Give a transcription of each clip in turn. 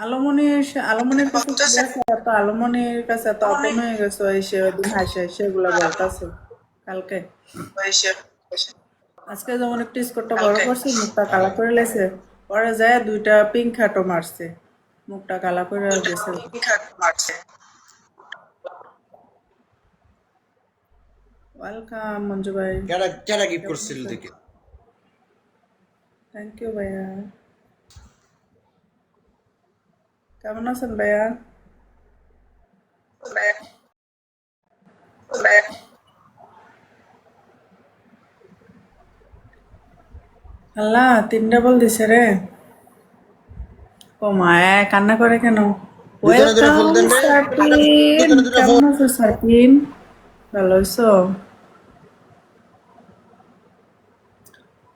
আলমনির কাছে কি গেছে, এত আলমনির কাছে এত আপন হয়ে গেছে, এসে ওইদিন হাসে সেগুলো বলতেছে কালকে। আজকে যেমন একটু স্কোরটা বড় করছে, মুখটা কালা করে লেছে, পরে যায় দুইটা পিঙ্ক খাটো মারছে, মুখটা কালা করে গেছে। ওয়েলকাম মঞ্জু ভাই। কেডা কেডা গিফট কেমন করছিল আছেন? দেখে? থ্যাংক ইউ ভাইয়া। কেমন আছেন ভাইয়া? আল্লাহ 3টা বল দিছে রে। ও মায়া কান্না করে কেন? দুজনে দুটো ফুল ওয়েলকাম দেন রে। সার্টিন। দুজনে দুটো কেমন ফুল। আছো সার্টিন? ভালো আছো?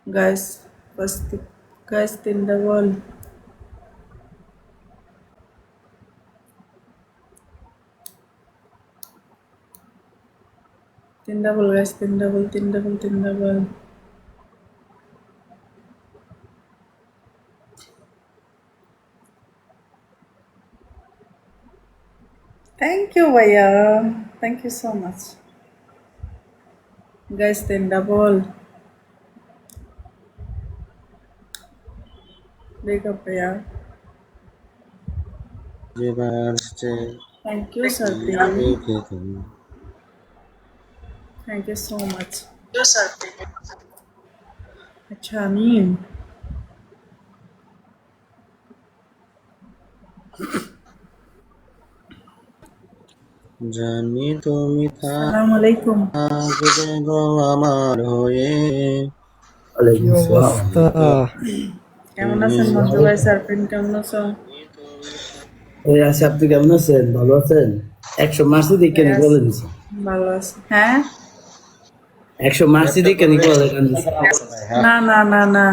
গাইস ফার্স্ট, গাইস 3টা বল। 3টা বল গাইস, 3টা বল, 3টা বল, 3টা বল। থ্যাংক ইউ ভাইয়া, thank you so much. Guys 3টা বল। Big up ভাইয়া। যেবার সে থ্যাংক ইউ সার্টিন, দেখে তুমি। Thank you so much. আচ্ছা আমি জানি তুমি আসসালামু আলাইকুম। থাকবে গো আমার হয়ে। কি ওয়ালাইকুম আসসালাম। অবস্থা? কেমন আছেন মঞ্জু ভাই? সার্ফিন কেমন আছো? ওই আছে, আপনি কেমন আছেন? ভালো আছেন? 100 মার্সি দিকে ভাইয়া নি বলে দিছে। ভালো আছে? হ্যাঁ, 100 মার্সি ল্যাপটপ দিকে নি বলে গান দিছে। হ্যাঁ। না না না না,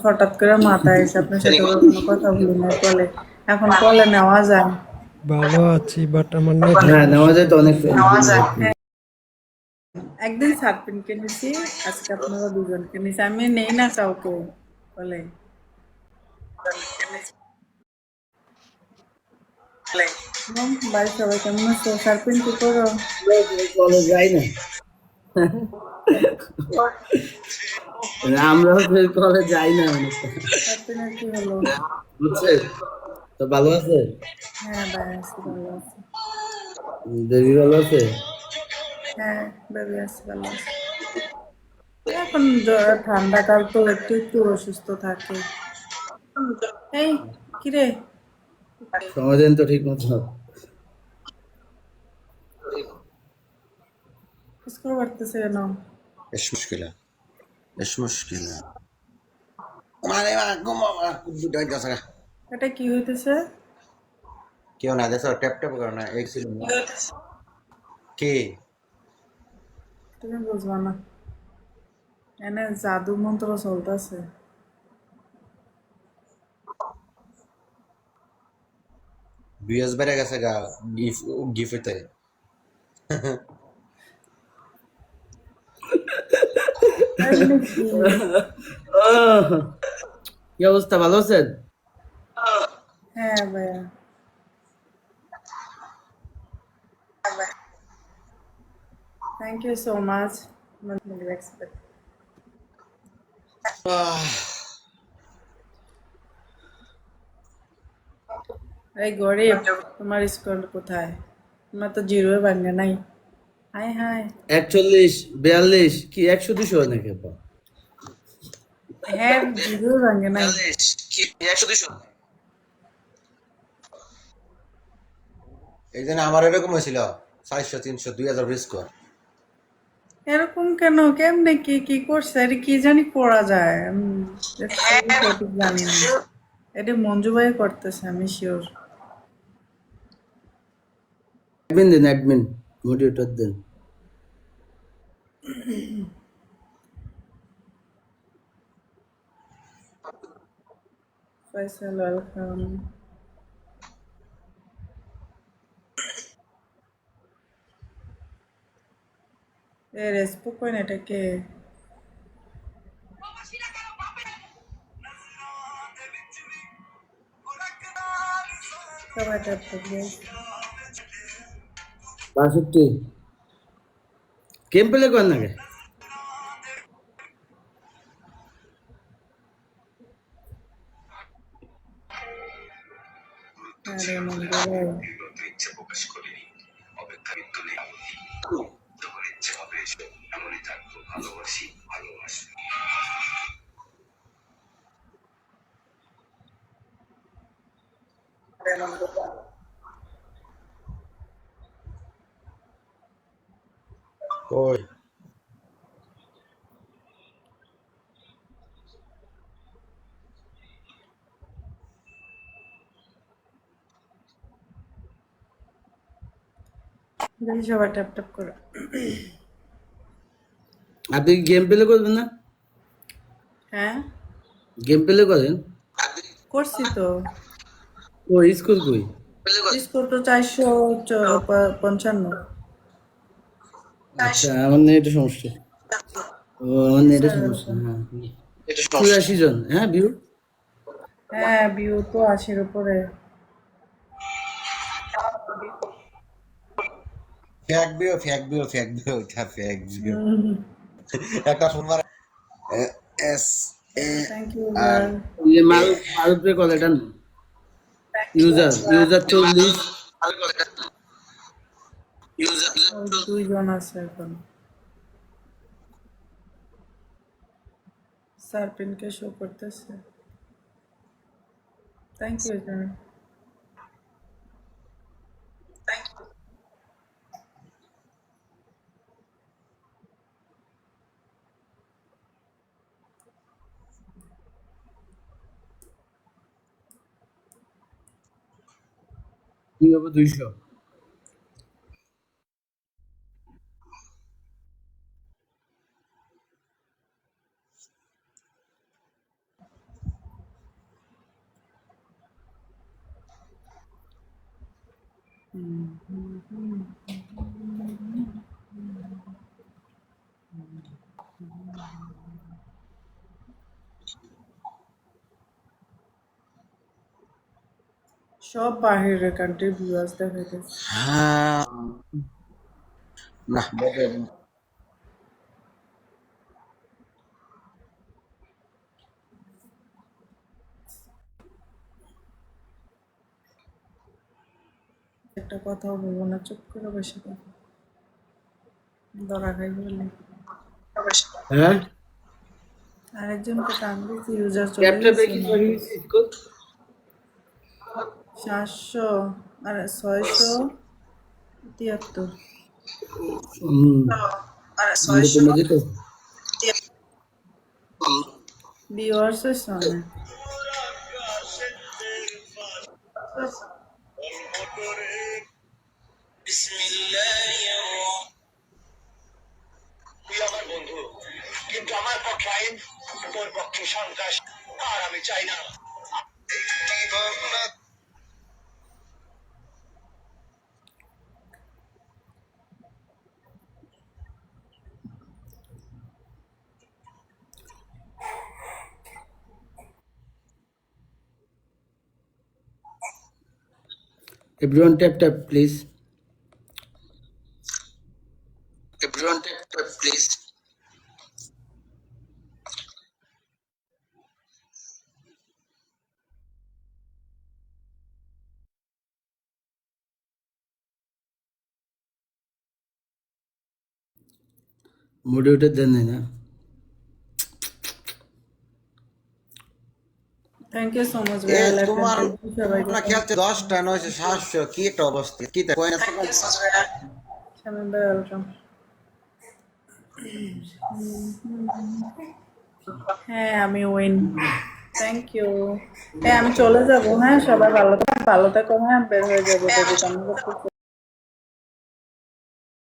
হঠাৎ করে মাথায় এসে আপনার সাথে আবার কোনো কথা বলি না কলে, এখন কলে নেওয়া যায়। ভালো আছি, বাট আমার নেট হ্যাঁ, নেওয়া সমস্যা। যায় তো অনেক ফ্রেন্ড। একদিন সার্ফিনকে নিছি, আজকে আপনারা দুজনকে নিছি, আমি নেই না কাউকে কলে। বাড়ির সবাই কেমন আছো? সার্ফিন কি করো? কলেজ যাই না, আমরা হচ্ছে কলেজ যাই না অনেকটা, সার্ফিনের কি হলো? বুঝছেন? তো ভালো আছে? হ্যাঁ ভাই আছি, ভালো আছি। দেবী ভালো আছে? হ্যাঁ বেবি আছি, ভালো আছি। এখন ঠান্ডা কাল তো একটু একটু অসুস্থ থাকে। এই কিরে, সময় দেন তো ঠিক মতো। স্কুল করতেছে কেন? ايش مشكلة؟ ايش مشكلة؟ ما علي ما قوم ما كنت بدي أجلس. এটা কি হইতেছে? क्यों ना जैसा टैप टैप करना एक सेकंड के তুমি বুঝবা না, এনে জাদু মন্ত্র চলতেছে। व्यूअर्स बेरे कैसे का गिफ गिफ होता है এমনি কি? আহ, কি অবস্থা, ভালো আছেন? হ্যাঁ ভাইয়া, thank you so much. Respect. এই গরিব, তোমার স্কুল কোথায়? তোমার তো জিরোই ভাঙে নাই। High high. 41 42 কি 100 200 হয় নাকি আপা? হ্যাঁ জিরোই ভাঙে নাই। एक दिन हमारे এরকম হয়েছিল 400 300 2000 স্কোর এরকম কেন? কেমনে কি কি করছে? এটা কি জানি করা যায়, আমি actually সঠিক জানি না। এটা মঞ্জু ভাই করতেছে, আমি শিওর। অ্যাডমিন দেন, অ্যাডমিন মোটিভেটর দেন। ফয়সাল ওয়েলকাম। এ রেসপো কইন, এটা কে? সবাই tap tap guys. 62 game play করেন নাকি আরে মঙ্গল ভাই, কই গাইস সবাই ট্যাপ ট্যাপ করো। আপনি গেম প্লে করবেন না হ্যাঁ গেম প্লে করেন করছি তো। ও স্কুল কই স্কোর তো 455। আচ্ছা আমার নেটে সমস্যা ও আমার নেটে স্যার, সমস্যা হ্যাঁ 84 জন হ্যাঁ ভিউ হ্যাঁ ভিউ তো 80-র উপরে। ফেক বিও এটা ফেক বিও একটা শুনবার এস এ থ্যাংক ইউ আর ভাই। ये मारुत पे कॉल এটা ইউজার 40 ওই 2 জন আছে এখন। সারপিনকে শো করতেছে। Thank you sir. কি হবে 200 সব বাহিরের কান্ট্রি ভিউয়ার্স দেখাইতেছে। হ্যাঁ না বলে একটা কথাও বলবো না, চুপ করে বসে থাকো। ধরা খাই বলে হ্যাঁ আরেকজনকে টান দিয়েছি, ইউজার চলে ক্যাপটা গেছে। দেখি সরি স্কুল 700 আর 673 আমাদের কমে যেত ভিউয়ার্স সামনে। তুই আমার বন্ধু, কিন্তু আমার পক্ষে আইন, তোর পক্ষে সন্ত্রাস, আর আমি চাই না। everyone tap please Everyone tap please. মডিউটার দেন না থ্যাংক ইউ সো মাচ এ ভাই। তোমার সবাইকে তোমরা খেলতে 10টা 700 কি একটা অবস্থা কি তা কয় না শামিম ভাই ওয়েলকাম। হ্যাঁ আমি উইন। Thank you. হ্যাঁ আমি চলে যাব। হ্যাঁ সবাই ভালো থাকো, হ্যাঁ বের হয়ে যাবো যদি